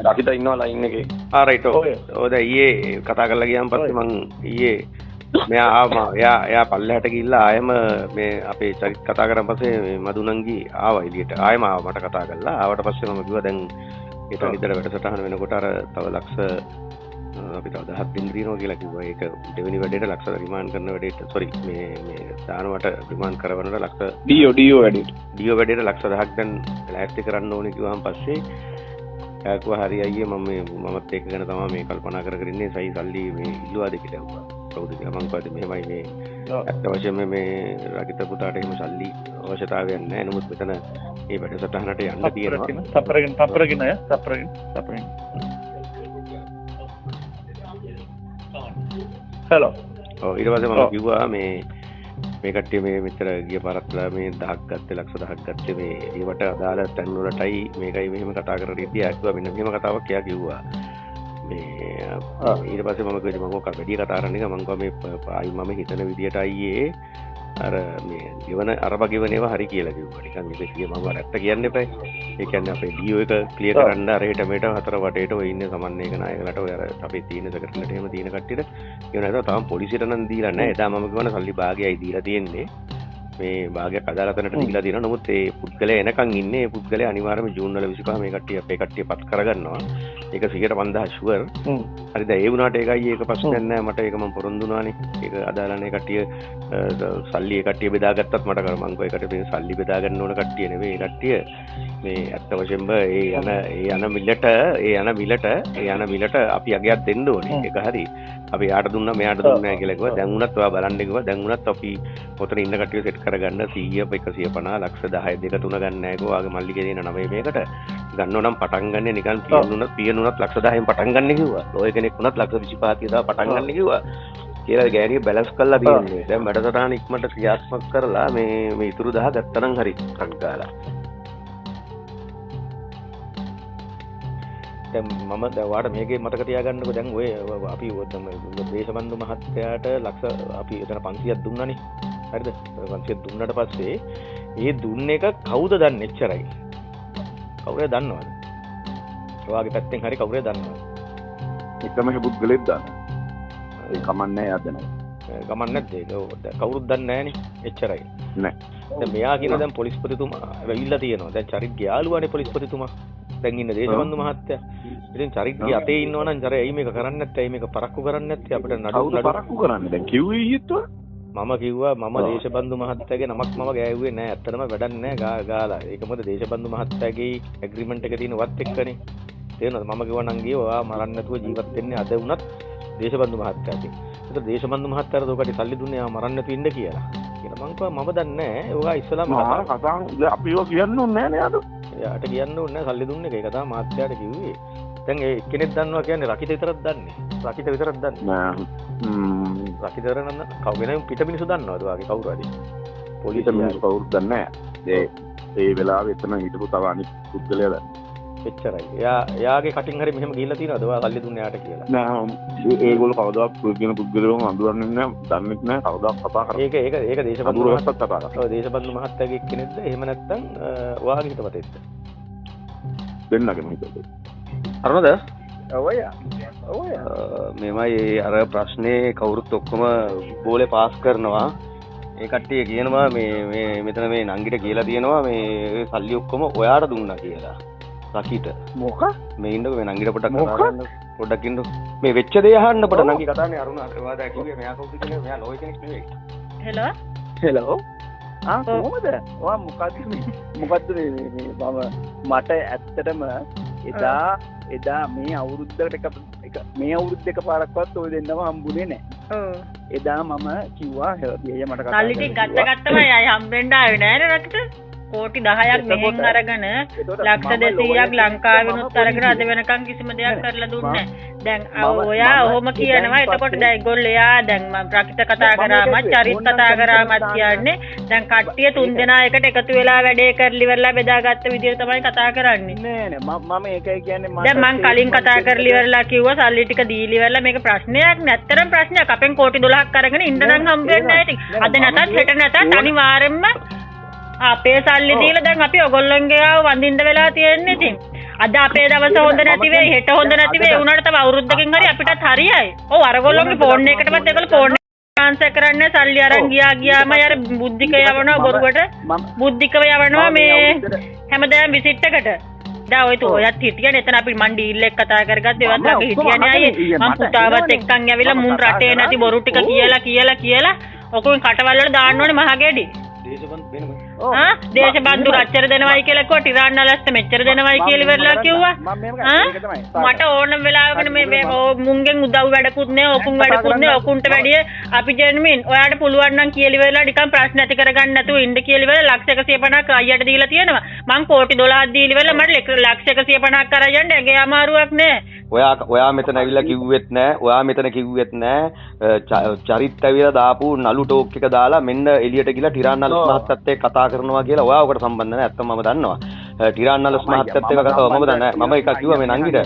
රකිත ඉන්නවා ලයින් එකේ. රයිට් ඔය දැන් ඊයේ කතා කරලා ගියාන් පස්සේ මං ඊයේ මෙයා ආවා එයා පල්ලෙහාට ගිහිල්ලා ආයෙම මේ අපේ චරිත කතා කරන් පස්සේ මේ මදුනංගි ආවා එළියට ආයෙම ආවා මට කතා කරලා ආවට පස්සේ මම කිව්වා දැන් ඊට විතර වැඩසටහන වෙනකොට අර තව ලක්ෂ අපිට 10ක් දෙන්න දිනවා කියලා කිව්වා. ඒක දෙවෙනි වැඩේට ලක්ෂ රිමාන්ඩ් කරන වැඩේට සෝරි මේ දානවට රිමාන්ඩ් කරවන්නට ලක්ෂ ඩීෝ වැඩේට ලක්ෂ 10ක් දැන් ලෑස්ති කරන්න ඕනේ කිව්වහම පස්සේ යාකුවා හරි අයියේ මමත් ඒක ගැන තමයි මේ කල්පනා කර කර ඉන්නේ සයි සල්ලි මේ ඉල්ලුවාද කියලා ඇහුවා. කවුද කියලා මං කිව්වා මෙහෙමයි මේ අත්ත වශයෙන්ම මේ රකිත පුතාට එහෙම සල්ලි අවශ්‍යතාවයක් නැහැ. නමුත් මෙතන මේ වැඩසටහනට යන්න තියෙනවා. තප්පරගෙන හෙලෝ. ඔව් ඊට පස්සේ මම කිව්වා මේ කට්ටිය මේ මෙතර ගිය පාරක්ලා මේ 1000ක් ගත්තේ ලක්ෂ 1000ක් ගත්තේ මේ ඒවට අදාළ තැන් වලටයි මේකයි මෙහෙම කතා කරලා ඉතියා කිව්වා මෙන්න මෙහෙම කතාවක් එයා කිව්වා. මේ ඊට පස්සේ මම කිව්වා මම කොහොමද වැඩි කතා කරන්නේ මම කිව්වා මේ ආයි මම හිතන විදියට අයියේ අර මේ ගෙවන අරබ ගෙවනේවා හරි කියලා කිව්වා. නිකන් මේක කිය මම ඇත්ත කියන්න එපා. ඒ කියන්නේ අපේ ඩීෝ එක ක්ලියර් කරන්න අර හෙට මෙට හතර වටේට ඔය ඉන්නේ සමන්වේක නායකලට ඔය අර අපේ තියෙන සෙක්‍රටරියට එහෙම තියෙන කට්ටියට කියනවා නේද තාම පොලිසියට නම් දීලා නැහැ. එදා මම කිව්වනේ සල්ලි භාගයයි දීලා තියෙන්නේ. මේ භාගයක් අදාළතනට දීලා තියෙනවා. නමුත් ඒ පුද්ගලයා එනකන් ඉන්නේ. ඒ පුද්ගලයා අනිවාර්යයෙන්ම ජූන් වල 25 මේ කට්ටිය අපේ කට්ටිය පත් කරගන්නවා. ඒක 150 ෂුවර්. හරිද? ඒ වුණාට ඒකයි ඒක ප්‍රශ්නයක් නෑ. මට ඒක මම පොරොන්දු වුණානේ. ඒක අදාළනේ කට්ටිය සල්ලි ඒ කට්ටිය බෙදාගත්තත් මට කර මං කෝ ඒකට මේ සල්ලි බෙදා ගන්න ඕන කට්ටිය නෙවෙයි. ඒ කට්ටිය මේ අත්ත වශයෙන්ම ඒ යන මිලට අපි අගයක් දෙන්න ඕනේ. ඒක හරි. අපි යාට දුන්නා මෙයාට දුන්නේ නැහැ කියලා කිව්වා. දැන් උනත් ඔයා බලන්න කිව්වා. දැන් උනත් අපි ඔතන ඉන්න කට්ටිය සෙට් කරගන්න 100 150 ලක්ෂ 10 2 3 ගන්න නැහැ කිව්වා. ආගේ මල්ලිගේ දෙන 9 මේකට ගන්නව නම් පටන් ගන්නෙ නිකන් පියනුනත් ලක්ෂ 10න් පටන් ගන්න කිව්වා. ඔය කෙනෙක් උනත් ලක්ෂ 25 30 පටන් ගන්න කිව්වා. කියලා ගෑණිය බැලන්ස් කරලා තියෙන්නේ. දැන් වැඩසටහන ඉක්මනට ක්‍රියාත්මක කරලා මේ ඉතුරු 10 ගත්තනම් හරි කට් ගාලා. දැන් මම දැන් වාට මේකේ මතක තියාගන්නකො දැන් ඔය අපි දේශබන්දු මහත්තයාට ලක්ෂ අපි එතන 500ක් දුන්නානේ. හරිද? 500ක් දුන්නාට පස්සේ ඒ දුන්න එක කවුද දන්නේ එච්චරයි. කවුරුද දන්නවද? ඔයාගේ පැත්තෙන් හරි කවුරුද දන්නවද? එකම පුද්ගලෙක් දන්නවා. ඒ කමන්නේ යාද නැහැ. ගමන් නැද්ද ඒක? කවුරුත් දන්නේ නැහනේ. එච්චරයි. නෑ. දැන් මෙයා කියන දැන් පොලිස්පතිතුමා ඇවිල්ලා තියෙනවා. දැන් චරිත්ගේ යාළුවානේ පොලිස්පතිතුමා. දැන් ඉන්න දේශබන්දු මහත්තයා. ඉතින් චරිත්ගේ අතේ ඉන්නවා නම් චරේ ඇයි මේක කරන්නේ නැත්තේ? ඇයි මේක පරක්කු කරන්නේ නැත්තේ? අපිට නඩු පරක්කු කරන්නේ. දැන් කිව්වේ ඊයේත් මම කිව්වා මම දේශබන්දු මහත්තයාගේ නමක් මම ගෑවුවේ නෑ. ඇත්තටම වැඩක් නෑ ගාලා. ඒක මොකද දේශබන්දු මහත්තයාගේ ඇග්‍රීමන්ට් එක තියෙන වත් එක්කනේ. තේරෙනවද? මම කිව්වා නම් ගියේ ඔයා මරන්න නැතුව ජීවත් වෙන්නේ අද වුණත් දේශබන්දු මහත්තයාට. ඒතර දේශබන්දු මහත්තයාට උකට සල්ලි දුන්නේ ආ මරන්න නැතුව ඉන්න කියලා. කියලා මං කිව්වා මම දන්නේ නෑ. ඔයා ඉස්සලාම කතා අපිව කියන්න ඕනේ නෑ නේද? එයාට කියන්න ඕනේ නෑ සල්ලි දුන්නේ. ඒක තමයි මාත්‍යාට කිව්වේ. දැන් ඒ කෙනෙක් දන්නවා කියන්නේ රකිත විතරක් දන්නේ. රකිත විතරක් දන්නේ. නෑ. රකිත කරන වෙන පිට මිනිස්සු දන්නවද වාගේ කවුරු හරි? පොලිස් මිනිස්සු කවුරුත් දන්නේ නෑ. ඒ වෙලාවෙ එතන හිටපු තව අනිත් පුද්ගලයා දන්නේ. එච්චරයි. එයාගේ කටින් හරි මෙහෙම ගිහිල්ලා තියෙනවද? ඔයා සල්ලි දුන්නේ යාට කියලා. නෑ. ඒගොල්ලෝ කවදාවත් පුද්ගල පුද්ගලව හඳුනන්නේ නෑ. දන්නේ නෑ. කවදාවත් කතා කරන්නේ. ඒක දේශබන්දු මහත්තයා කතා කරා. ඔව් දේශබන්දු මහත්තයාගේ කෙනෙක්ද? එහෙම නැත්නම් ඔයාගේ හිතවතෙක්ද? දෙන්නගෙම හිතවතෙක්. අරනද? ඔය මේමයි අර ප්‍රශ්නේ කවුරුත් ඔක්කොම බෝලේ පාස් කරනවා. ඒ කට්ටිය කියනවා මේ මෙතන මේ නංගිට කියලා තියෙනවා මේ සල්ලි ඔක්කොම ඔයාට දුන්නා කියලා. රකිට. මොක? මේ ඉන්නකො මේ නංගිට පොඩ්ඩක් ඉන්න. මේ වෙච්ච දේ අහන්න පොඩ නංගි කතානේ අරුණ ඔයා කිව්වේ මෙයා කවුද කියලා මෙයා ලෝයි කෙනෙක් නෙවෙයි. හෙලෝ කොහොමද? ඔයා මොකද්ද මේ මට ඇත්තටම එදා මේ අවුරුද්දට එක පාරක්වත් ඔය දෙන්නම හම්බුනේ නැහැ. එදා මම කිව්වා හෙලිය මට කතා සල්ලි ටික ගත්තම අය හම්බෙන්න ආවේ නෑනේ රකිට. කෝටි 10ක් මෙහෙන් අරගෙන ලක්ෂ 200ක් ලංකාවෙනුත් අරගෙන අද වෙනකන් කිසිම දෙයක් කරලා දුන්නේ නැහැ. දැන් ඔයා ඔහොම කියනවා. එතකොට දැන් ඒගොල්ලෝ එයා දැන් මම රකිට කතා කරාම චරිත් කතා කරාම කියන්නේ දැන් කට්ටිය 3 දෙනා එකට එකතු වෙලා වැඩේ කරලි ඉවරලා බෙදාගත්ත විදියට තමයි කතා කරන්නේ. නෑ මම ඒකයි කියන්නේ දැන් මං කලින් කතා කරලි ඉවරලා කිව්වා සල්ලි ටික දීලි ඉවරලා මේක ප්‍රශ්නයක් නැත්තරම් ප්‍රශ්නයක්. අපෙන් කෝටි 12ක් අරගෙන ඉන්න නම් හම්බ වෙන්නේ නැහැ ඉතින්. අද නැතත් හෙට නැතත් අනිවාර්යෙන්ම අපේ සල්ලි දීලා දැන් අපි ඔයගොල්ලන්ගේ ආව වඳින්න වෙලා තියෙන්නේ ඉතින්. අද අපේ දවස හොඳ නැති වෙයි හෙට හොඳ නැති වෙයි උනාට තව අවුරුද්දකින් හරි අපිටත් හරියයි. ඔව් අරගොල්ලෝගේ ෆෝන් එකකටවත් ඒගොල්ලෝ ෆෝන් ආන්සර් කරන්නේ සල්ලි අරන් ගියාම යාර බුද්ධික යවනවා බොරුවට බුද්ධිකව යවනවා මේ හැමදාම විසිට් එකට. දැන් ඔය ඔයත් හිටියනේ එතන අපි මන් ඩීල් එක කතා කරගත්තේ ඒවත් ළඟ හිටියනේ අයියේ මම පුතාවත් එක්කන් ඇවිල්ලා මුන් රටේ නැති බොරු ටික කියලා ඔකුන් කටවල් වල දාන්න ඕනේ මහගෙඩි. දේශබන්දු රච්චර දෙනවයි කියලා කිව්වා ටිරාන්නලස්ට මෙච්චර දෙනවයි කියලා ඉවරලා කිව්වා. මට ඕනම වෙලාවකට මේ මුංගෙන් උදව් වැඩකුත් නෑ ඔකුන් වැඩකුත් නෑ ඔකුන්ට වැඩිය අපි ජෙන්මින් ඔයාට පුළුවන් නම් කියලා ඉවරලා නිකන් ප්‍රශ්න ඇති කරගන්න නැතුව ඉන්න කියලා ඉවරලා ලක්ෂ 150ක් අයියට දීලා තියෙනවා. මං කෝටි 12ක් දීලා ඉවරලා මට ලක්ෂ 150ක් කරා යන්න ඇගේ අමාරුවක් නෑ. ඔයා මෙතන ඇවිල්ලා කිව්වෙත් නෑ. ඔයා මෙතන කිව්වෙත් නෑ. චරිත් ඇවිල්ලා දාපු නලු ටෝක් එක දාලා මෙන්න එළියට ගිහලා ටිරාන්නලස් මහත්තයත් එක්ක කතා කරනවා කියලා ඔයා ඔකට සම්බන්ධ නැහැ. ඇත්තම මම දන්නවා. ටිරාන්නලස් මහත්තයත් එක්ක කතාව මම දන්නේ නැහැ. මම එකක් කිව්වා මේ නංගිට.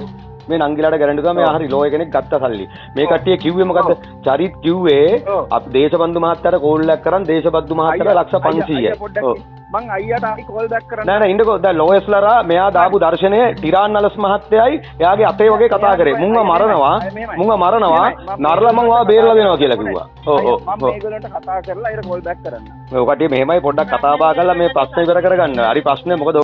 මේ නංගිලාට ගැරන්ටි දුවා මේ හරි ලෝය කෙනෙක් ගත්ත සල්ලි. මේ කට්ටිය කිව්වේ මොකද්ද? චරිත් කිව්වේ අපි දේශබන්දු මහත්තයාට කෝල් එකක් කරන් දේශබන්දු මහත්තයාට ලක්ෂ 500යි. ඔව්. මං අයියට ආයි කෝල් බෑක් කරන්න. නෑ ඉන්නකෝ දැන් ලෝයස්ලරා මෙයා දාපු දර්ශනය ටිරාන්නලස් මහත්තයයි එයාගේ අතේ වගේ කතා කරේ. මුන්ව මරනවා නරලා මං ඔයා බේරලා දෙනවා කියලා කිව්වා. ඔව් මම මේගොල්ලන්ට කතා කරලා ඊට කෝල් බෑක් කරන්න. ඔය කට්ටිය මෙහෙමයි පොඩ්ඩක් කතා බහ කරලා මේ ප්‍රශ්න ඉවර කරගන්න. හරි ප්‍රශ්නේ මොකද